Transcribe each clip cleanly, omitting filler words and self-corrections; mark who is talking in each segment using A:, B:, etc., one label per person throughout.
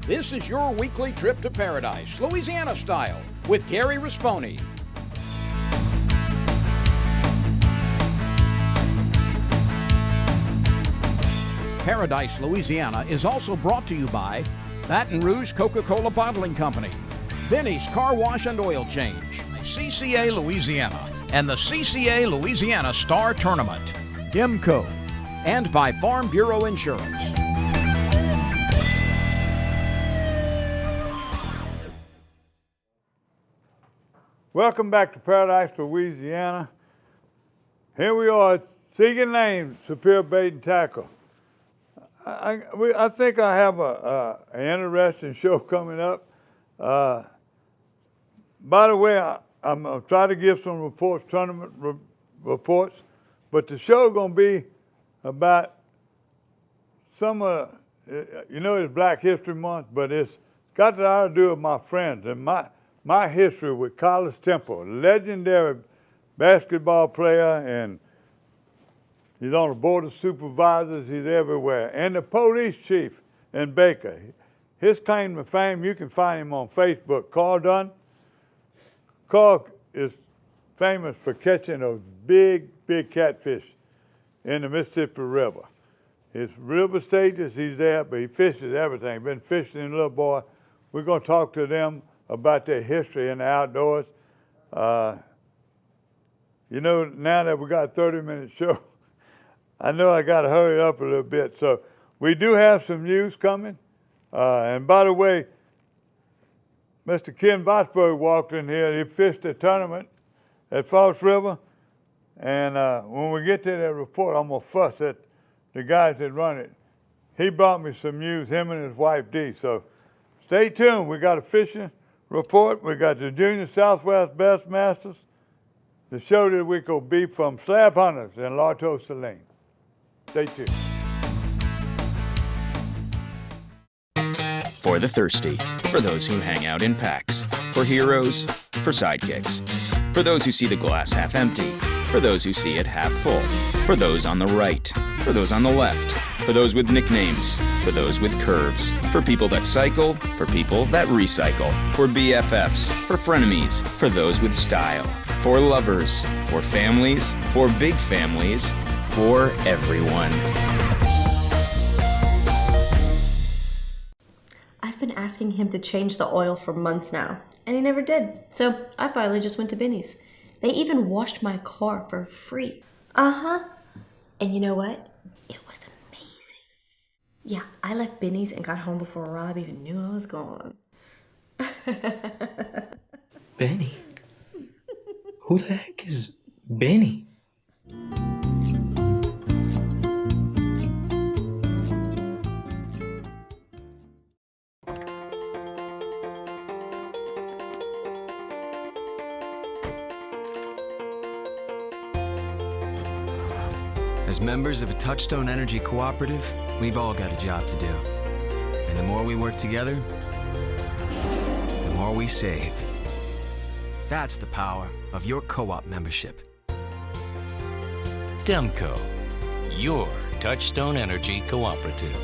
A: This is your weekly trip to paradise, Louisiana style, with Gary Risponi. Paradise, Louisiana is also brought to you by Baton Rouge Coca-Cola Bottling Company, Benny's Car Wash and Oil Change, CCA Louisiana, and the CCA Louisiana Star Tournament, IMCO, and by Farm Bureau Insurance.
B: Welcome back to Paradise, Louisiana. Here we are, seeking names, Superior Bait and Tackle. I think I have an interesting show coming up. By the way, I'm going to try to give some reports, tournament reports, but the show is going to be about some it's Black History Month, but it's got to do with my friends and my history with Carlos Temple, legendary basketball player, and he's on the board of supervisors, he's everywhere. And the police chief in Baker. His claim to fame, you can find him on Facebook, Carl Dunn. Carl is famous for catching those big, big catfish in the Mississippi River. His river stages, he's there, but he fishes everything. Been fishing in Little Boy. We're going to talk to them about their history in the outdoors. Now that we got a 30-minute show, I know I got to hurry up a little bit. So we do have some news coming. And by the way, Mr. Ken Vosberg walked in here. He fished a tournament at Falls River. And when we get to that report, I'm going to fuss at the guys that run it. He brought me some news, him and his wife, Dee. So stay tuned. We got a fishing report. We got the Junior Southwest Best Masters. The show this week will be from Slab Hunters in Larto Saline. Stay tuned.
C: For the thirsty, for those who hang out in packs, for heroes, for sidekicks, for those who see the glass half empty, for those who see it half full, for those on the right, for those on the left, for those with nicknames, for those with curves, for people that cycle, for people that recycle, for BFFs, for frenemies, for those with style, for lovers, for families, for big families, for everyone.
D: I've been asking him to change the oil for months now, and he never did. So I finally just went to Benny's. They even washed my car for free. And you know what? It was amazing. Yeah, I left Benny's and got home before Rob even knew I was gone.
E: Benny? Who the heck is Benny?
F: As members of a Touchstone Energy cooperative, we've all got a job to do. And the more we work together, the more we save. That's the power of your co-op membership.
G: Demco, your Touchstone Energy cooperative.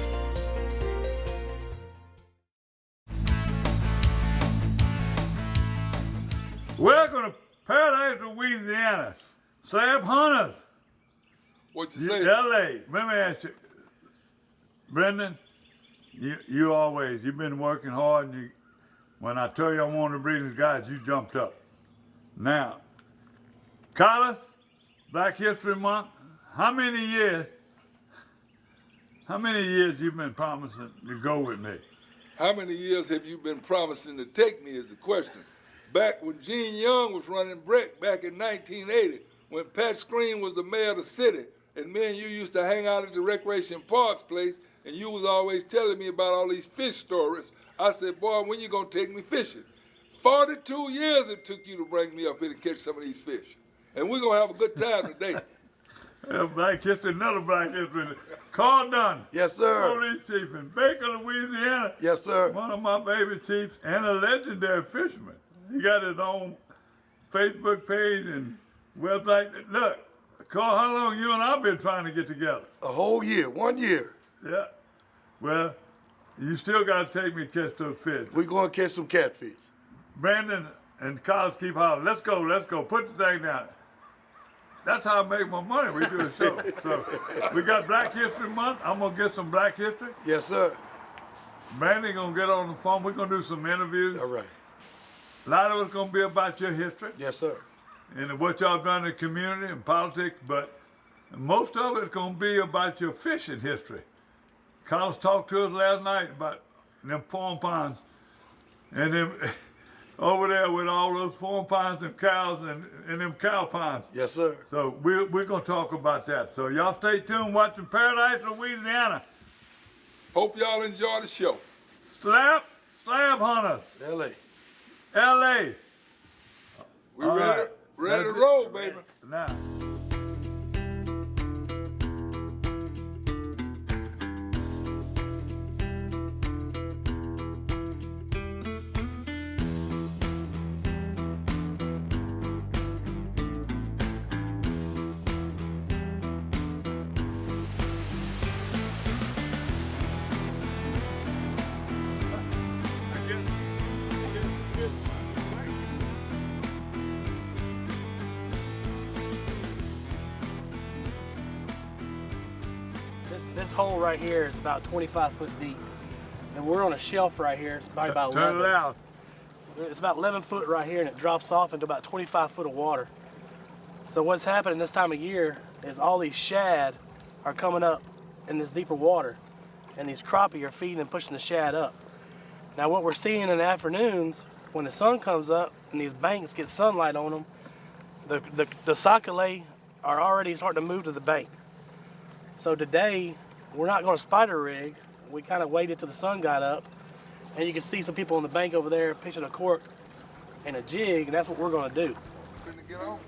B: Welcome to Paradise, Louisiana. Slab Hunters.
H: What you say?
B: L.A. Let me ask you, Brendan, you've been working hard, and when I told you I wanted to bring these guys, you jumped up. Now, Carlos, Black History Month, how many years you been promising to go with me?
H: How many years have you been promising to take me is the question. Back when Gene Young was running Breck back in 1980, when Pat Screen was the mayor of the city, and me and you used to hang out at the Recreation Parks place, and you was always telling me about all these fish stories. I said, boy, when you gonna take me fishing? 42 years it took you to bring me up here to catch some of these fish. And we're gonna have a good time today.
B: Black History, another Black History. Carl Dunn.
I: Yes, sir.
B: Police chief in Baker, Louisiana.
I: Yes, sir.
B: One of my baby chiefs and a legendary fisherman. He got his own Facebook page and website. Look, Carl, how long you and I been trying to get together?
I: A whole year, 1 year.
B: Yeah. Well, you still got to take me to catch those fish.
I: We going to catch some catfish.
B: Brandon and Collins keep hollering, let's go, put the thing down. That's how I make my money. We do a show. So we got Black History Month. I'm going to get some Black History.
I: Yes, sir.
B: Brandon going to get on the phone. We're going to do some interviews.
I: All right.
B: A lot of it's going to be about your history.
I: Yes, sir.
B: And what y'all done in the community and politics, but most of it's going to be about your fishing history. Collins talked to us last night about them farm ponds and them over there with all those farm ponds and cows and them cow ponds.
I: Yes, sir.
B: So we're going to talk about that. So y'all stay tuned watching Paradise, Louisiana.
H: Hope y'all enjoy the show.
B: Slab Hunters,
I: L.A.
B: L.A.
H: We
B: All
H: ready,
B: right.
H: ready to
B: That's it.
H: roll, baby.
B: Now.
J: This hole right here is about 25 foot deep, and we're on a shelf right here. It's probably about 11.
B: Turn it out.
J: It's about 11 foot right here, and it drops off into about 25 foot of water. So what's happening this time of year is all these shad are coming up in this deeper water, and these crappie are feeding and pushing the shad up. Now what we're seeing in the afternoons, when the sun comes up and these banks get sunlight on them, the sac-a-lait are already starting to move to the bank. So today, we're not going to spider rig. We kind of waited till the sun got up, and you can see some people on the bank over there pitching a cork and a jig, and that's what we're going to do.
H: Finna get on.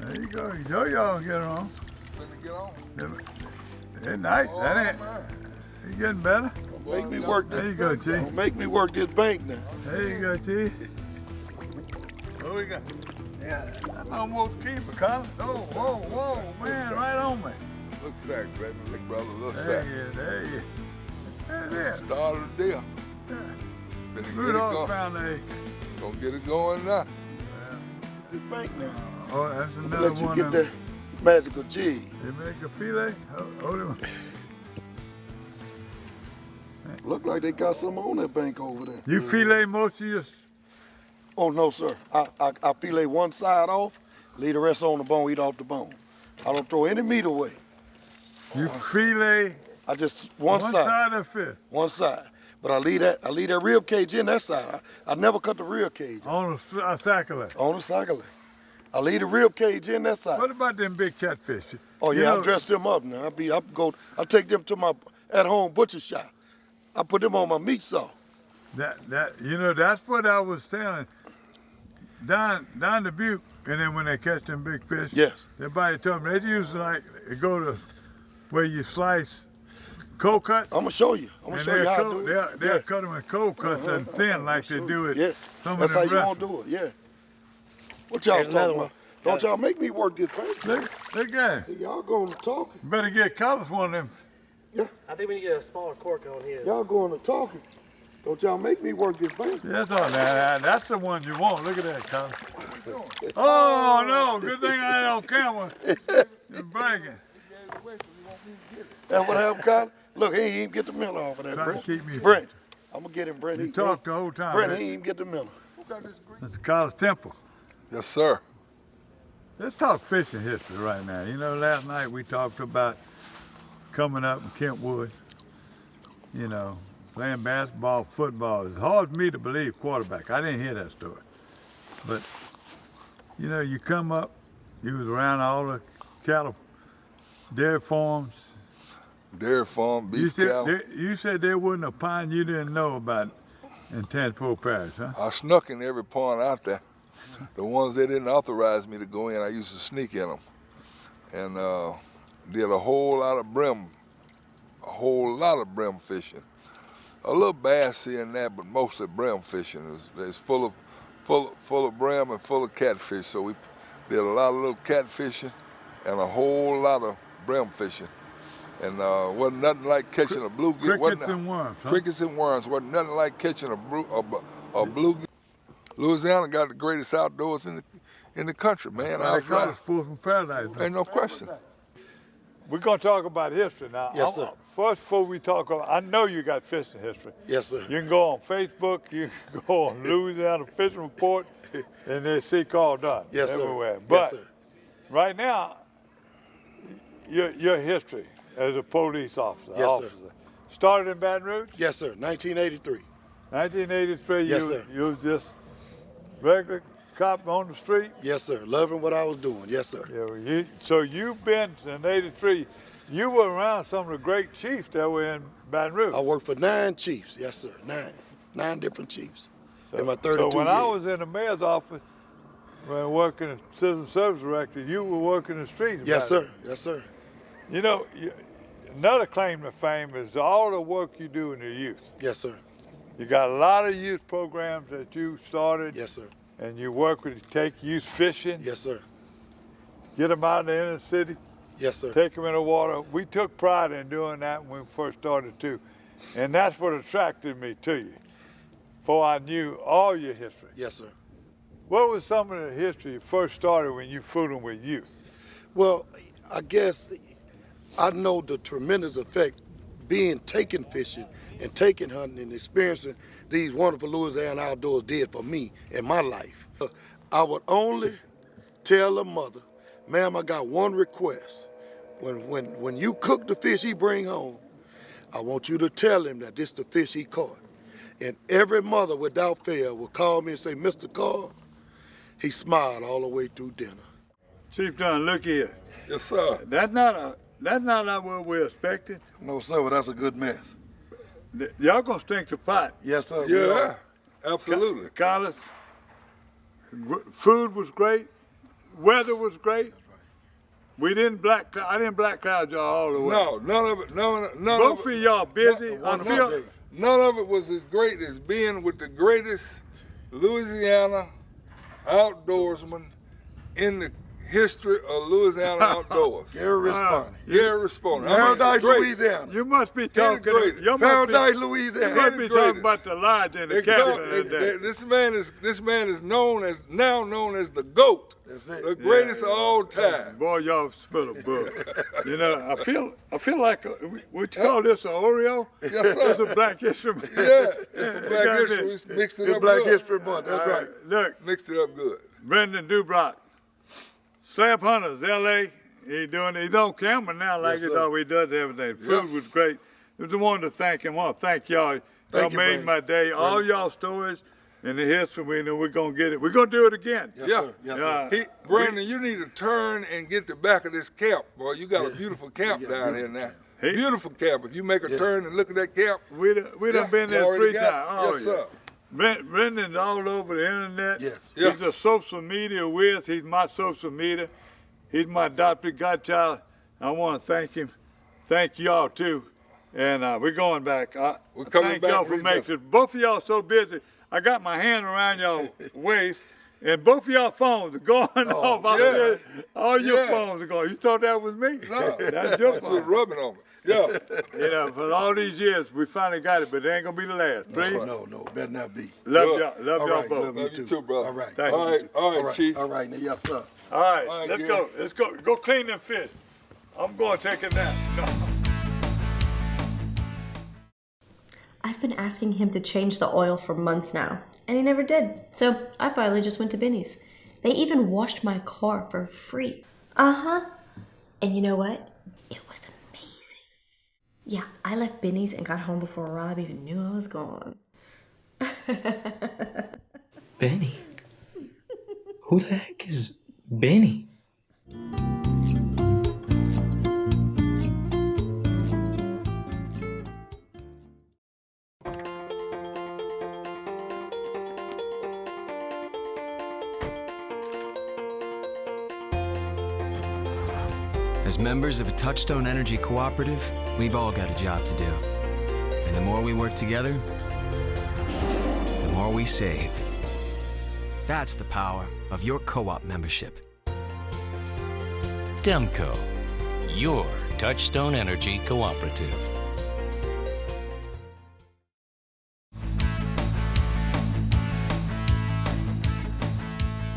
B: There you go. You know y'all get on.
H: Finna get on.
B: It's nice.
H: Oh,
B: That ain't.
H: man.
B: You getting better?
I: Don't make me work this.
B: There you go, Chief.
I: Don't make me work this bank now.
B: There you go, Chief. What we got? Yeah, I'm almost keeper, Collins. Oh, whoa, man, right on me.
H: Look sack, baby. Look, brother. Look
B: There
H: sack.
B: you, there you. There it is.
H: Start of the deal.
B: Yeah.
H: Finna get it
B: Rudolph
H: going.
B: found the acre.
H: Gonna get it going now.
I: This bank now.
B: Oh, that's
I: I'm
B: another
I: gonna let you
B: one
I: get
B: of
I: that
B: them.
I: magical jig.
B: They make a filet? Hold on.
I: Look like they got something on that bank over there.
B: You fillet most of your...
I: Oh no, sir. I fillet one side off, leave the rest on the bone, eat off the bone. I don't throw any meat away.
B: You fillet
I: I just one side.
B: of fish.
I: One side. But I leave that rib cage in that side. I never cut the rib cage
B: On a sac-a-lait.
I: on the sac-a-lait. I leave the rib cage in that side.
B: What about them big catfish?
I: Oh
B: You
I: yeah,
B: know,
I: I dress them up now. I take them to my at-home butcher shop. I put them on my meat saw.
B: That's what I was telling. Down the Butte, and then when they catch them big fish,
I: Yes.
B: everybody told me they usually go to where you slice cold cuts.
I: I'm gonna show you. I'm gonna
B: And
I: show you how to do it.
B: they'll cut them in cold cuts and thin like they do it.
I: Yeah,
B: Some
I: that's
B: of
I: how
B: them
I: you gonna
B: restaurants.
I: do it. Yeah. What y'all
J: Here's another
I: talking
J: one.
I: about? Don't y'all make me work this bank.
B: Look at it.
I: Y'all going to talking.
B: Better get Collins one of them.
I: Yeah,
J: I think we need to get a smaller cork on his.
I: y'all going to talking. Don't y'all make me work this bank.
B: That's all that. That's the one you want. Look at that, Collins. Oh no! Good thing I ain't on camera. You're bragging.
I: That's what happened, Colin. Look, he ain't even get the minnow off of that,
B: Try to
I: Brent.
B: keep me-
I: Brent, I'm gonna get him, Brent.
B: You talked the whole time.
I: Brent,
B: man.
I: he ain't even get the minnow.
B: That's Collins Temple.
H: Yes, sir.
B: Let's talk fishing history right now. You know, last night we talked about coming up in Kentwood, playing basketball, football. It's hard for me to believe quarterback. I didn't hear that story. But, you come up, you was around all the cattle, dairy farms.
H: Dairy farm,
B: You
H: beef
B: said,
H: cattle.
B: you said there wasn't a pond you didn't know about in Tangipahoa Parish, huh?
H: I snuck in every pond out there. The ones they didn't authorize me to go in, I used to sneak in them. And did a whole lot of brim fishing. A little bass here and there, but mostly brim fishing. It's full of brim and full of catfish. So we did a lot of little catfishing and a whole lot of brim fishing. And wasn't nothing like catching a bluegill.
B: Crickets and worms, huh?
H: Crickets and worms. Wasn't nothing like catching a bluegill. Louisiana got the greatest outdoors in the country, man.
B: I got a sportsman paradise.
H: Ain't no question.
B: We're going to talk about history now.
I: Yes, sir.
B: First, before we talk about, I know you got fishing history.
I: Yes, sir.
B: You can go on Facebook, you can go on Louisiana Fishing Report, and they see Carl Dunn
I: Yes, sir.
B: everywhere.
I: Yes,
B: But
I: sir.
B: right now, your history as a police officer.
I: Yes, sir.
B: Started in Baton Rouge?
I: Yes, sir. 1983.
B: 1983,
I: Yes, sir.
B: you was just regular cop on the street?
I: Yes, sir. Loving what I was doing. Yes, sir.
B: Yeah, well, so you've been in '83. You were around some of the great chiefs that were in Baton Rouge.
I: I worked for 9 chiefs. Yes, sir. 9 different chiefs in my 32
B: So when
I: years.
B: I was in the mayor's office, when working as citizen service director, you were working the streets. in
I: Yes,
B: Baton
I: sir.
B: Rouge.
I: Yes, sir.
B: You know, another claim to fame is all the work you do in the youth.
I: Yes, sir.
B: You got a lot of youth programs that you started.
I: Yes, sir.
B: And you work with, take youth fishing.
I: Yes, sir.
B: Get them out in the inner city.
I: Yes, sir.
B: Take them in the water. We took pride in doing that when we first started too. And that's what attracted me to you, for I knew all your history.
I: Yes, sir.
B: What was some of the history you first started when you fooling with youth?
I: Well, I guess I know the tremendous effect being taken fishing and taken hunting and experiencing these wonderful Louisiana outdoors did for me in my life. I would only tell a mother, ma'am, I got one request. When you cook the fish he bring home, I want you to tell him that this the fish he caught. And every mother without fail will call me and say, Mr. Carl, he smiled all the way through dinner.
B: Chief Dunn, look here.
H: Yes, sir.
B: That's not what we're expecting.
I: No, sir, but that's a good mess.
B: Y'all gonna stink the pot.
I: Yes, sir.
H: Yeah, absolutely.
B: Carlos, food was great, weather was great. We didn't I didn't black cloud y'all all the way.
H: No, none of it. None
B: Both
H: of
B: of
H: it.
B: y'all busy.
H: None of it was as great as being with the greatest Louisiana outdoorsman in the history of Louisiana outdoors.
I: Gary responding.
H: Gary responding.
I: Paradise, Louisiana.
B: You must be talking.
I: Paradise, Louisiana.
B: You must be talking about the lodge in the capital today.
H: This man is now known as the GOAT.
I: That's it.
H: The greatest of all time.
B: Boy, y'all full of book. You know, I feel like would you call this an Oreo?
H: Yes, sir.
B: It's a Black History Month.
H: Yeah, it's Black History. We mixed it up
I: Black
H: good.
I: History Month. That's right.
B: Look,
H: Mixed it up good.
B: Brendan Dubrock, Slab Hunters, L.A. He's on camera now like
I: Yes,
B: he
I: sir.
B: always does everything. Food was great. I just wanted to thank him. I want to thank y'all.
I: Thank you,
B: Y'all made
I: Brandon.
B: my day. All y'all stories and the history, we know we're going to get it. We're going to do it again.
I: Yes,
H: Yeah.
I: sir. Yes, sir.
H: Brandon, you need to turn and get the back of this camp, boy. You got a beautiful camp
I: Yeah,
H: down
I: beautiful
H: here now.
B: Hey.
H: Beautiful camp. If you make a turn and look at that camp,
B: We done been
H: you
B: there
H: already
B: 3
H: got
B: times.
H: it.
B: Oh,
H: Yes,
B: yeah.
H: sir.
B: Brendan's all over the internet.
I: Yes.
H: Yeah.
B: He's a social media whiz. He's my social media. He's my adopted godchild. I want to thank him. Thank y'all too. And we're going back.
H: We're coming
B: thank
H: back
B: y'all for
H: real
B: making
H: soon.
B: it. Both of y'all so busy. I got my hand around y'all waist, and both of y'all phones are going off. I
H: yeah.
B: said, all your
H: Yeah.
B: phones are going. You thought that was me?
H: No,
B: That's your
H: was
B: phone.
H: rubbing on me. Yeah.
B: You know, for all these years, we finally got it, but it ain't gonna be the last. Please,
I: No, better not be.
B: love
H: Good.
B: y'all, love
I: All
B: y'all
I: right,
B: both.
I: love
H: Love you too, brother.
I: All right.
B: Thank
H: All
B: you.
H: right, all right, Chief.
I: All right, now, yes, sir.
B: All right,
H: All right,
B: let's
H: Gary.
B: go. Let's go clean them fish. I'm going to take a nap.
D: I've been asking him to change the oil for months now, and he never did. So I finally just went to Benny's. They even washed my car for free. And you know what? It was amazing. Yeah, I left Benny's and got home before Rob even knew I was gone.
E: Benny? Who the heck is Benny?
F: As members of a Touchstone Energy Cooperative, we've all got a job to do. And the more we work together, the more we save. That's the power of your co-op membership.
G: Demco, your Touchstone Energy Cooperative.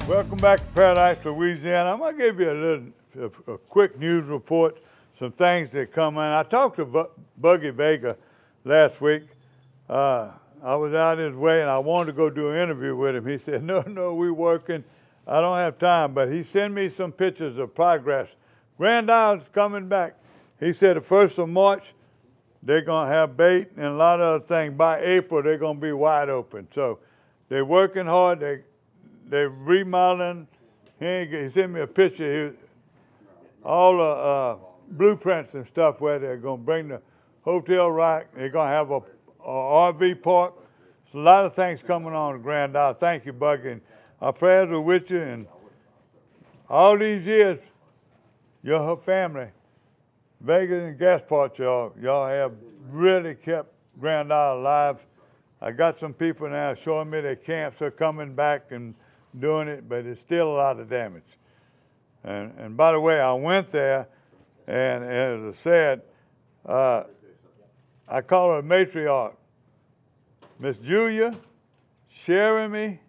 B: Welcome back to Paradise, Louisiana. I'm going to give you a quick news report, some things that come in. I talked to Buggy Vega last week. I was out his way and I wanted to go do an interview with him. He said, no, we working. I don't have time, but he sent me some pictures of progress. Grand Isle's coming back. He said the 1st of March, they're going to have bait and a lot of other things. By April, they're going to be wide open. So they're working hard. They're remodeling. He sent me a picture. All the blueprints and stuff where they're going to bring the hotel right. They're going to have a RV park. There's a lot of things coming on in Grand Isle. Thank you, Buggy. And our prayers are with you. And all these years, you're her family. Vegas and Gasport, y'all have really kept Grand Isle alive. I got some people now showing me their camps are coming back and doing it, but it's still a lot of damage. And by the way, I went there, and as I said, I call her a matriarch. Miss Julia Sheremy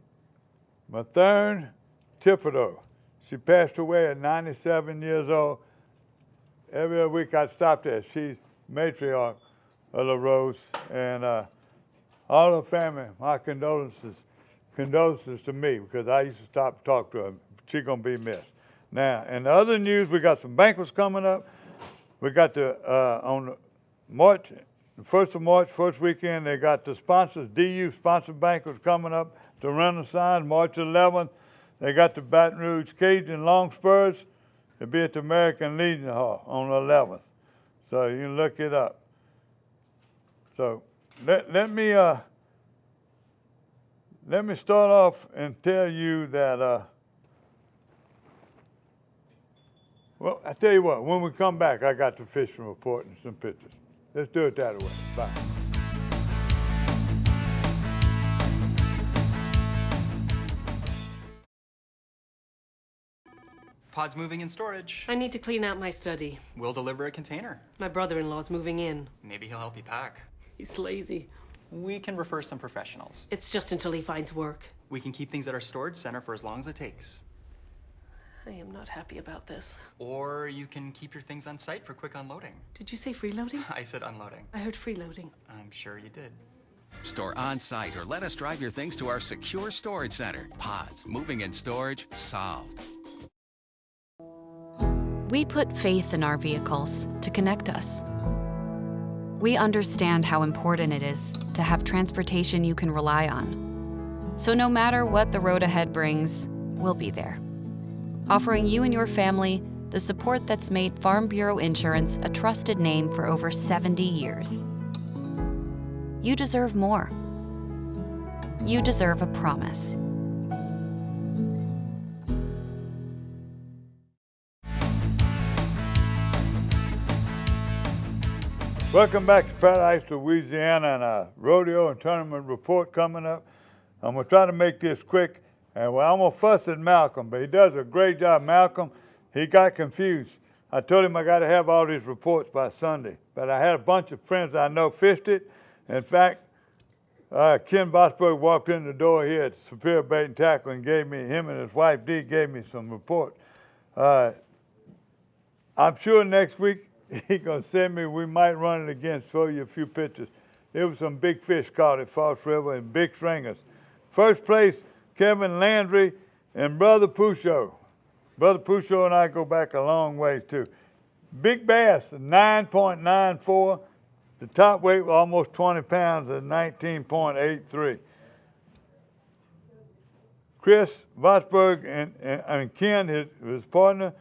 B: Mathern Thibodeau. She passed away at 97 years old. Every week I stopped there. She's matriarch of La Rose, and all her family, my condolences to me, because I used to stop and talk to her. She's gonna be missed. Now, in the other news, we got some banquets coming up. We got on March, the 1st of March, first weekend, they got the sponsors, DU sponsored banquets coming up to Renaissance, March 11th. They got the Baton Rouge Cajun Long Spurs. It'll be at the American Legion Hall on the 11th. So you can look it up. So let me start off and tell you that, well, I tell you what, when we come back, I got the fishing report and some pictures. Let's do it that way. Bye.
K: Pod's moving in storage.
L: I need to clean out my study.
K: We'll deliver a container.
L: My brother-in-law's moving in.
K: Maybe he'll help you pack.
L: He's lazy.
K: We can refer some professionals.
L: It's just until he finds work.
K: We can keep things at our storage center for as long as it takes.
L: I am not happy about this.
K: Or you can keep your things on site for quick unloading.
L: Did you say freeloading?
K: I said unloading.
L: I heard freeloading.
K: I'm sure you did.
M: Store on-site or let us drive your things to our secure storage center. Pods, moving and storage, solved.
N: We put faith in our vehicles to connect us. We understand how important it is to have transportation you can rely on. So no matter what the road ahead brings, we'll be there, offering you and your family the support that's made Farm Bureau Insurance a trusted name for over 70 years. You deserve more. You deserve a promise.
B: Welcome back to Paradise, Louisiana, and a rodeo and tournament report coming up. I'm going to try to make this quick, and well, I'm going to fuss at Malcolm, but he does a great job. Malcolm, he got confused. I told him I got to have all these reports by Sunday, but I had a bunch of friends I know fished it. In fact, Ken Bosberg walked in the door here at Superior Bait and Tackle and gave me, him and his wife Dee gave me some reports. I'm sure next week he's going to send me, we might run it again, show you a few pictures. There was some big fish caught at False River and big stringers. First place, Kevin Landry and Brother Pouchot. Brother Pouchot and I go back a long ways too. Big bass, 9.94. The top weight was almost 20 pounds at 19.83. Chris Vosberg and Ken, his partner,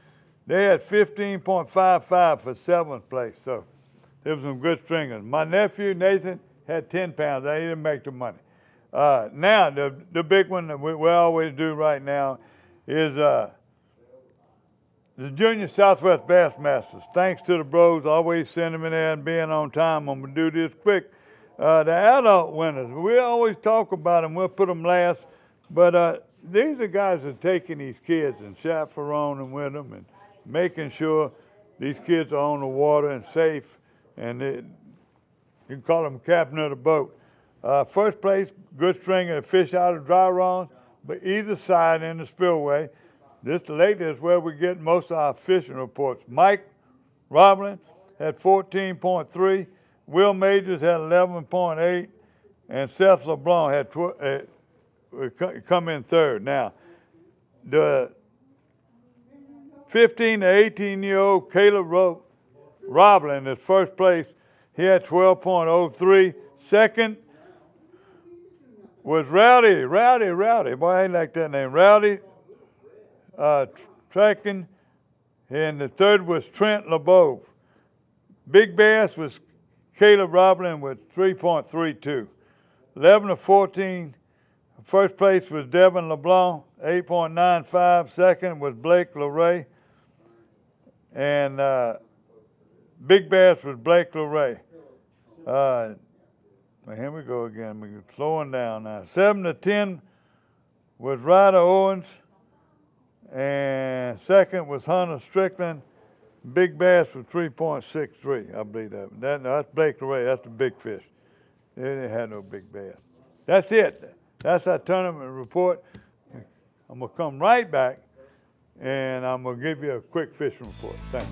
B: they had 15.55 for 7th place, so there was some good stringers. My nephew, Nathan, had 10 pounds. I didn't make the money. Now, the big one that we always do right now is the Junior Southwest Bassmasters. Thanks to the bros, always sending me there and being on time. I'm going to do this quick. The adult winners, we always talk about them. We'll put them last. But these are guys that are taking these kids and chaperoning with them and making sure these kids are on the water and safe, and you can call them captain of the boat. First place, good string of fish out of dry runs, but either side in the spillway. This lake is where we get most of our fishing reports. Mike Roblin had 14.3, Will Majors had 11.8, and Seth LeBlanc had come in third. Now, the 15 to 18-year-old Caleb Roblin is first place. He had 12.03. Second was Rowdy. Boy, I like that name. Rowdy tracking. And the third was Trent LeBeau. Big bass was Caleb Roblin with 3.32. 11 to 14, first place was Devin LeBlanc, 8.95. Second was Blake LeRae. And big bass was Blake LeRae. Here we go again. We're slowing down now. 7 to 10 was Ryder Owens. And second was Hunter Strickland. Big bass was 3.63, I believe that. That's Blake LeRae. That's the big fish. They didn't have no big bass. That's it. That's our tournament report. I'm going to come right back, and I'm going to give you a quick fishing report. Thank you.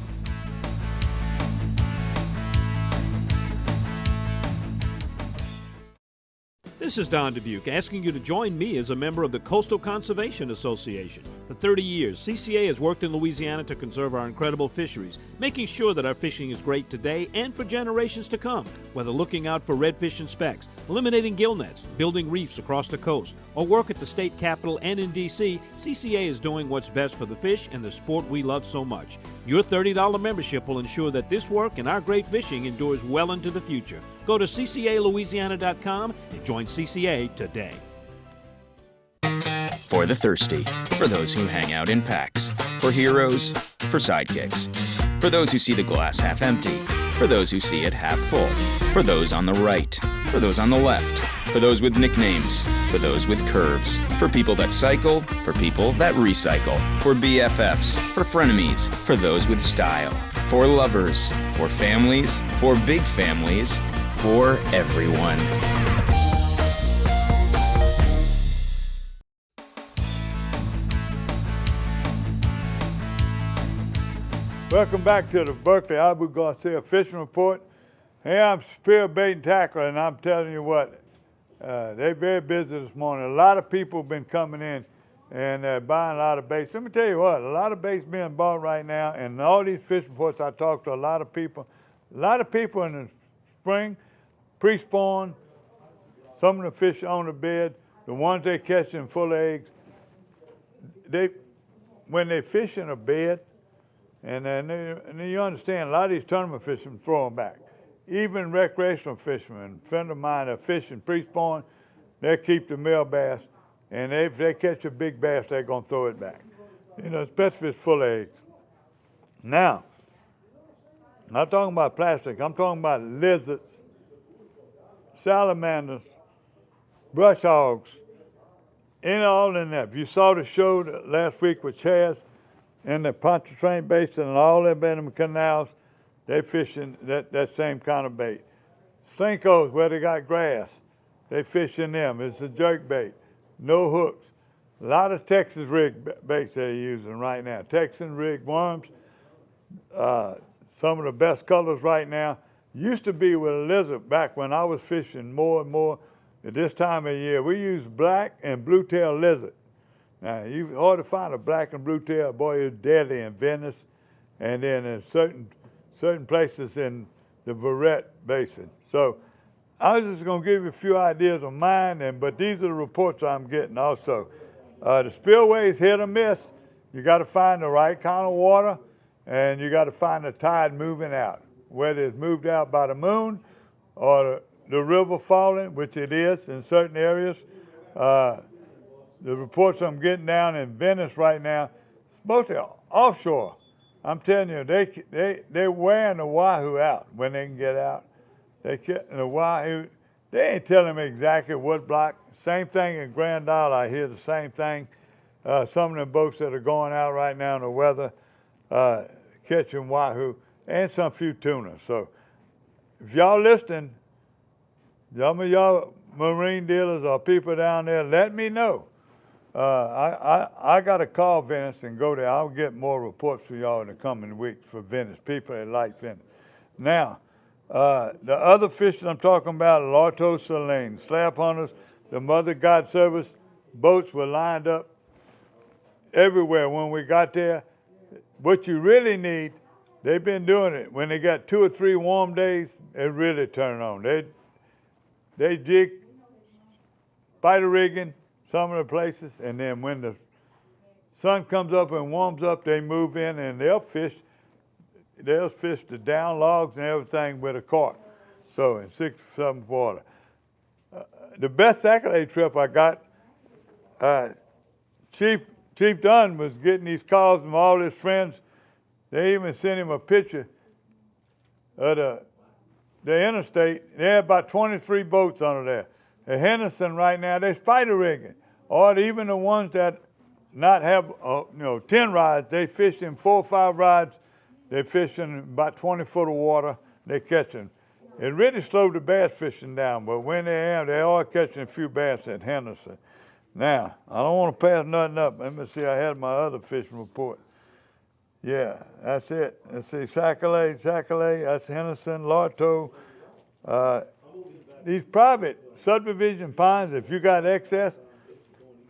O: This is Don Dubuque asking you to join me as a member of the Coastal Conservation Association. For 30 years, CCA has worked in Louisiana to conserve our incredible fisheries, making sure that our fishing is great today and for generations to come. Whether looking out for redfish and specks, eliminating gill nets, building reefs across the coast, or work at the state capitol and in D.C., CCA is doing what's best for the fish and the sport we love so much. Your $30 membership will ensure that this work and our great fishing endures well into the future. Go to ccalouisiana.com and join CCA today.
C: For the thirsty, for those who hang out in packs, for heroes, for sidekicks, for those who see the glass half empty, for those who see it half full, for those on the right, for those on the left, for those with nicknames, for those with curves, for people that cycle, for people that recycle, for BFFs, for frenemies, for those with style, for lovers, for families, for big families, for everyone.
B: Welcome back to the Berkeley Abu Garcia Fishing Report. Hey, I'm Superior Bait and Tackle, and I'm telling you what, they're very busy this morning. A lot of people have been coming in and buying a lot of baits. Let me tell you what, a lot of baits being bought right now, and all these fishing reports, I talked to a lot of people in the spring, pre-spawn, some of the fish on the bed, the ones they catching full of eggs, when they fish in a bed, and you understand, a lot of these tournament fishermen throw them back. Even recreational fishermen, a friend of mine that fishing pre-spawn, they keep the male bass, and if they catch a big bass, they're going to throw it back. You know, especially if it's full of eggs. Now, I'm not talking about plastic. I'm talking about lizards, salamanders, brush hogs, all in there. If you saw the show last week with Chaz, in the Pontchartrain Basin and all them in them canals, they fishing that same kind of bait. Sinkos where they got grass, they fish in them. It's a jerk bait, no hooks. A lot of Texas rig baits they're using right now. Texan rig worms, some of the best colors right now. Used to be with a lizard back when I was fishing more and more at this time of year. We use black and blue tail lizard. Now, you ought to find a black and blue tail, boy, it's deadly in Venice, and then in certain places in the Verret Basin. So I was just going to give you a few ideas of mine, but these are the reports I'm getting also. The spillways hit or miss. You got to find the right kind of water, and you got to find the tide moving out, whether it's moved out by the moon or the river falling, which it is in certain areas. The reports I'm getting down in Venice right now, mostly offshore. I'm telling you, they're wearing the wahoo out when they can get out. The wahoo, they ain't telling me exactly what block. Same thing in Grand Isle, I hear the same thing. Some of them boats that are going out right now in the weather, catching wahoo and some few tuna. So if y'all listening, some of y'all marine dealers or people down there, let me know. I got to call Venice and go there. I'll get more reports for y'all in the coming weeks for Venice, people that like Venice. Now, the other fish that I'm talking about, Lorto Saline, slab hunters, the Mother God Service boats were lined up everywhere when we got there. What you really need, they've been doing it. When they got 2 or 3 warm days, it really turn on. They jig, spider rigging some of the places, and then when the sun comes up and warms up, they move in and they'll fish the down logs and everything with a cart. So in 6 or 7 water. The best accolade trip I got, Chief Dunn was getting these calls from all his friends. They even sent him a picture of the interstate. They had about 23 boats under there. At Henderson right now, they're spider rigging. Or even the ones that not have 10 rods, they fish in 4 or 5 rods. They fish in about 20 foot of water. They catch them. It really slowed the bass fishing down, but when they are catching a few bass at Henderson. Now, I don't want to pass nothing up. Let me see, I had my other fishing report. Yeah, that's it. Let's see, Sac-A-Lait, that's Henderson, Lorto. These private subdivision ponds, if you got excess,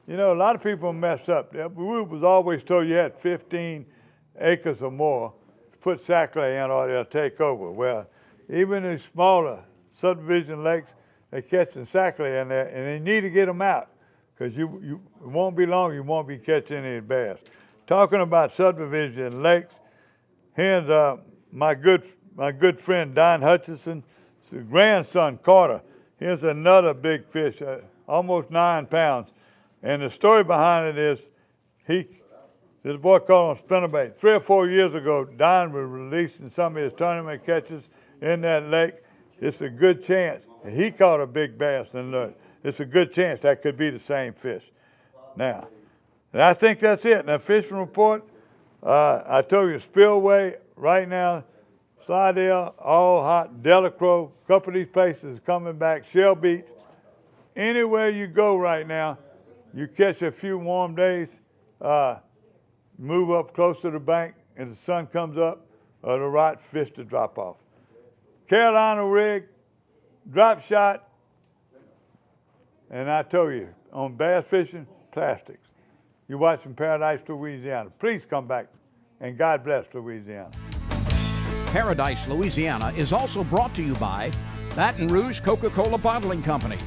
B: a lot of people mess up. We was always told you had 15 acres or more to put Sac-A-Lait in or they'll take over. Well, even in smaller subdivision lakes, they're catching Sac-A-Lait in there, and they need to get them out because it won't be long, you won't be catching any bass. Talking about subdivision lakes, here's my good friend Don Hutchinson, his grandson Carter. Here's another big fish, almost 9 pounds. And the story behind it is, this boy called him spinnerbait. 3 or 4 years ago, Don was releasing some of his tournament catches in that lake. It's a good chance. He caught a big bass, and it's a good chance that could be the same fish. Now, and I think that's it. Now, fishing report, I told you, Spillway right now, Slidell, all hot, Delacroix, a couple of these places coming back, Shell Beach. Anywhere you go right now, you catch a few warm days, move up close to the bank, and the sun comes up, the right fish to drop off. Carolina rig, drop shot, and I told you, on bass fishing, plastics. You're watching Paradise, Louisiana. Please come back, and God bless Louisiana.
A: Paradise, Louisiana is also brought to you by Baton Rouge Coca-Cola Bottling Company,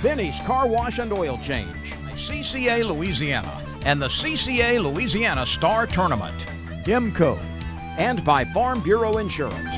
A: Benny's Car Wash and Oil Change, CCA Louisiana, and the CCA Louisiana Star Tournament, IMCO, and by Farm Bureau Insurance.